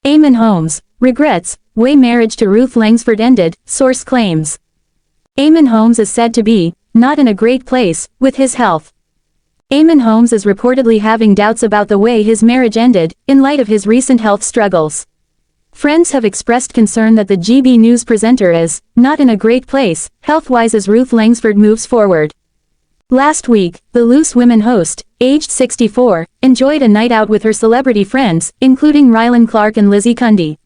Eamonn Holmes, regrets, way marriage to Ruth Langsford ended, source claims. Eamonn Holmes is said to be, not in a great place, with his health. Eamonn Holmes is reportedly having doubts about the way his marriage ended, in light of his recent health struggles. Friends have expressed concern that the GB News presenter is, not in a great place, health-wise as Ruth Langsford moves forward. Last week, the Loose Women host, aged 64, enjoyed a night out with her celebrity friends, including Rylan Clark and Lizzie Cundy.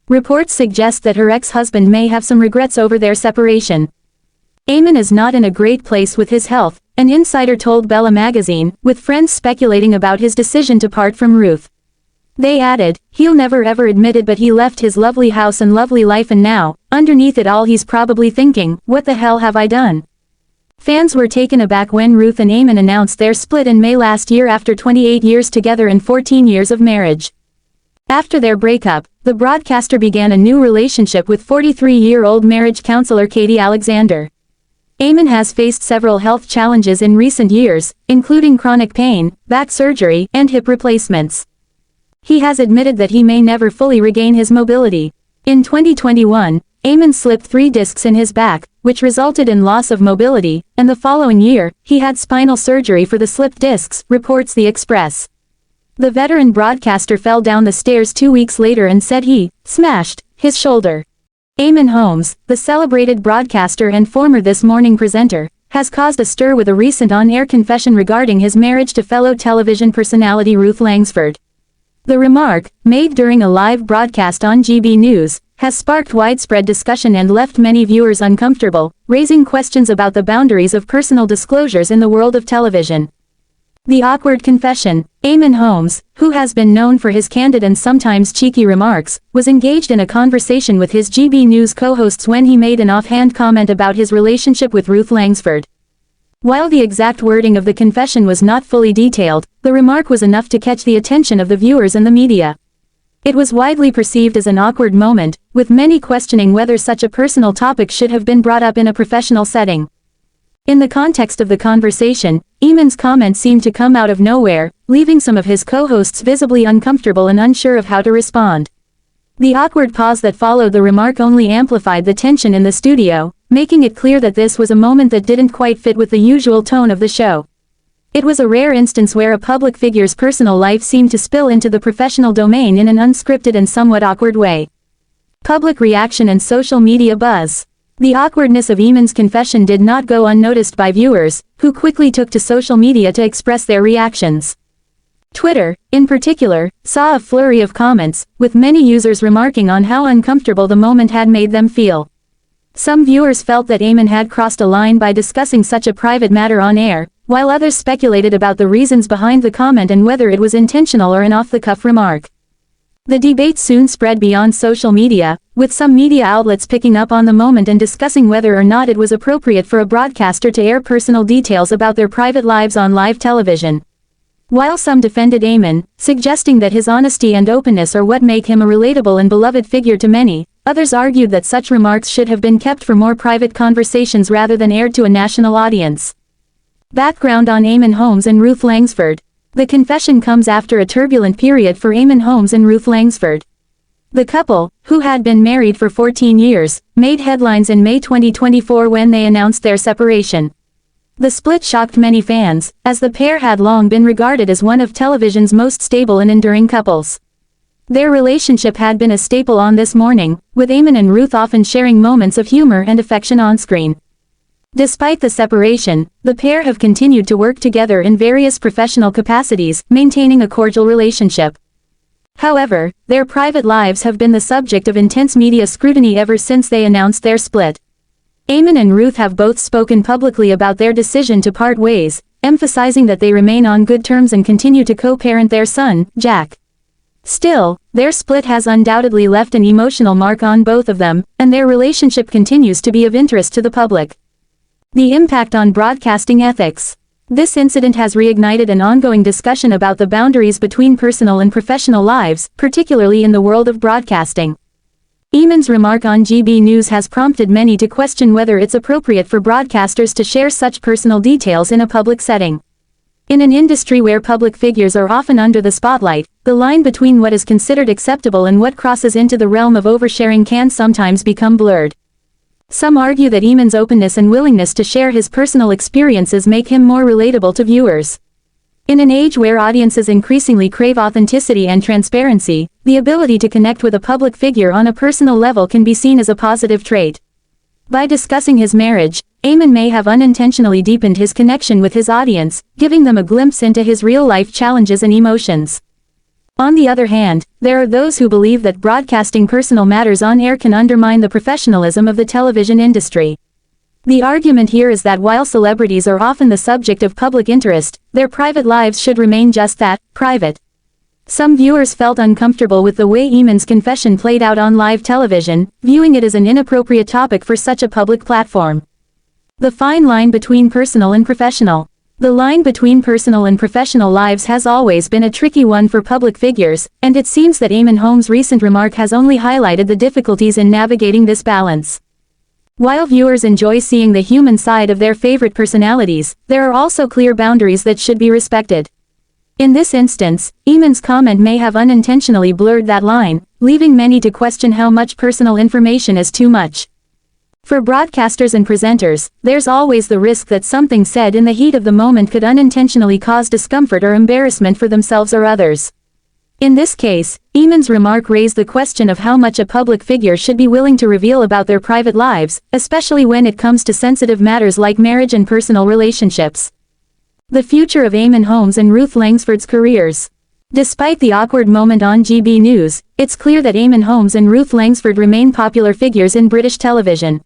Reports suggest that her ex-husband may have some regrets over their separation. Eamonn is not in a great place with his health, an insider told Bella magazine, with friends speculating about his decision to part from Ruth. They added, he'll never ever admit it, but he left his lovely house and lovely life, and now, underneath it all he's probably thinking, what the hell have I done? Fans were taken aback when Ruth and Eamonn announced their split in May last year after 28 years together and 14 years of marriage. After their breakup, the broadcaster began a new relationship with 43-year-old marriage counselor Katie Alexander. Eamonn has faced several health challenges in recent years, including chronic pain, back surgery, and hip replacements. He has admitted that he may never fully regain his mobility. In 2021, Eamonn slipped 3 discs in his back, which resulted in loss of mobility, and the following year, he had spinal surgery for the slipped discs, reports The Express. The veteran broadcaster fell down the stairs 2 weeks later and said he smashed his shoulder. Eamonn Holmes, the celebrated broadcaster and former This Morning presenter, has caused a stir with a recent on-air confession regarding his marriage to fellow television personality Ruth Langsford. The remark, made during a live broadcast on GB News, has sparked widespread discussion and left many viewers uncomfortable, raising questions about the boundaries of personal disclosures in the world of television. The awkward confession. Eamonn Holmes, who has been known for his candid and sometimes cheeky remarks, was engaged in a conversation with his GB News co-hosts when he made an offhand comment about his relationship with Ruth Langsford. While the exact wording of the confession was not fully detailed, the remark was enough to catch the attention of the viewers and the media. It was widely perceived as an awkward moment, with many questioning whether such a personal topic should have been brought up in a professional setting. In the context of the conversation, Eamonn's comment seemed to come out of nowhere, leaving some of his co-hosts visibly uncomfortable and unsure of how to respond. The awkward pause that followed the remark only amplified the tension in the studio, making it clear that this was a moment that didn't quite fit with the usual tone of the show. It was a rare instance where a public figure's personal life seemed to spill into the professional domain in an unscripted and somewhat awkward way. Public reaction and social media buzz. The awkwardness of Eamonn's confession did not go unnoticed by viewers, who quickly took to social media to express their reactions. Twitter, in particular, saw a flurry of comments, with many users remarking on how uncomfortable the moment had made them feel. Some viewers felt that Eamonn had crossed a line by discussing such a private matter on air, while others speculated about the reasons behind the comment and whether it was intentional or an off-the-cuff remark. The debate soon spread beyond social media, with some media outlets picking up on the moment and discussing whether or not it was appropriate for a broadcaster to air personal details about their private lives on live television. While some defended Eamonn, suggesting that his honesty and openness are what make him a relatable and beloved figure to many, others argued that such remarks should have been kept for more private conversations rather than aired to a national audience. Background on Eamonn Holmes and Ruth Langsford. The confession comes after a turbulent period for Eamonn Holmes and Ruth Langsford. The couple, who had been married for 14 years, made headlines in May 2024 when they announced their separation. The split shocked many fans, as the pair had long been regarded as one of television's most stable and enduring couples. Their relationship had been a staple on This Morning, with Eamonn and Ruth often sharing moments of humor and affection on-screen. Despite the separation, the pair have continued to work together in various professional capacities, maintaining a cordial relationship. However, their private lives have been the subject of intense media scrutiny ever since they announced their split. Eamonn and Ruth have both spoken publicly about their decision to part ways, emphasizing that they remain on good terms and continue to co-parent their son, Jack. Still, their split has undoubtedly left an emotional mark on both of them, and their relationship continues to be of interest to the public. The impact on broadcasting ethics. This incident has reignited an ongoing discussion about the boundaries between personal and professional lives, particularly in the world of broadcasting. Eamonn's remark on GB News has prompted many to question whether it's appropriate for broadcasters to share such personal details in a public setting. In an industry where public figures are often under the spotlight, the line between what is considered acceptable and what crosses into the realm of oversharing can sometimes become blurred. Some argue that Eamonn's openness and willingness to share his personal experiences make him more relatable to viewers. In an age where audiences increasingly crave authenticity and transparency, the ability to connect with a public figure on a personal level can be seen as a positive trait. By discussing his marriage, Eamonn may have unintentionally deepened his connection with his audience, giving them a glimpse into his real-life challenges and emotions. On the other hand, there are those who believe that broadcasting personal matters on air can undermine the professionalism of the television industry. The argument here is that while celebrities are often the subject of public interest, their private lives should remain just that, private. Some viewers felt uncomfortable with the way Eamonn's confession played out on live television, viewing it as an inappropriate topic for such a public platform. The fine line between personal and professional. The line between personal and professional lives has always been a tricky one for public figures, and it seems that Eamonn Holmes' recent remark has only highlighted the difficulties in navigating this balance. While viewers enjoy seeing the human side of their favorite personalities, there are also clear boundaries that should be respected. In this instance, Eamonn's comment may have unintentionally blurred that line, leaving many to question how much personal information is too much. For broadcasters and presenters, there's always the risk that something said in the heat of the moment could unintentionally cause discomfort or embarrassment for themselves or others. In this case, Eamonn's remark raised the question of how much a public figure should be willing to reveal about their private lives, especially when it comes to sensitive matters like marriage and personal relationships. The future of Eamonn Holmes and Ruth Langsford's careers. Despite the awkward moment on GB News, it's clear that Eamonn Holmes and Ruth Langsford remain popular figures in British television.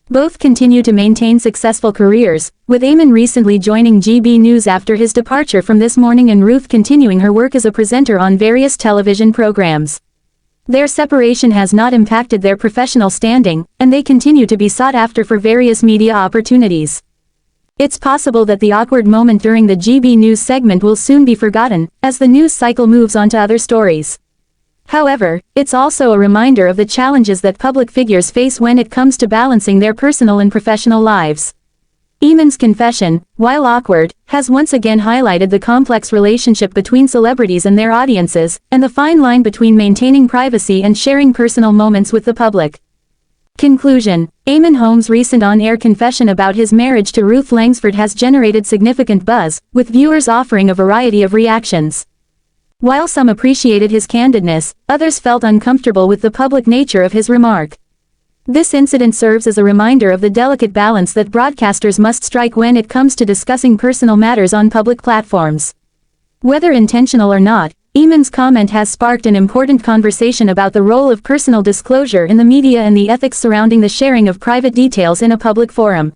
Both continue to maintain successful careers, with Eamonn recently joining GB News after his departure from This Morning and Ruth continuing her work as a presenter on various television programs. Their separation has not impacted their professional standing, and they continue to be sought after for various media opportunities. It's possible that the awkward moment during the GB News segment will soon be forgotten, as the news cycle moves on to other stories. However, it's also a reminder of the challenges that public figures face when it comes to balancing their personal and professional lives. Eamonn's confession, while awkward, has once again highlighted the complex relationship between celebrities and their audiences, and the fine line between maintaining privacy and sharing personal moments with the public. Conclusion: Eamonn Holmes' recent on-air confession about his marriage to Ruth Langsford has generated significant buzz, with viewers offering a variety of reactions. While some appreciated his candidness, others felt uncomfortable with the public nature of his remark. This incident serves as a reminder of the delicate balance that broadcasters must strike when it comes to discussing personal matters on public platforms. Whether intentional or not, Eamonn's comment has sparked an important conversation about the role of personal disclosure in the media and the ethics surrounding the sharing of private details in a public forum.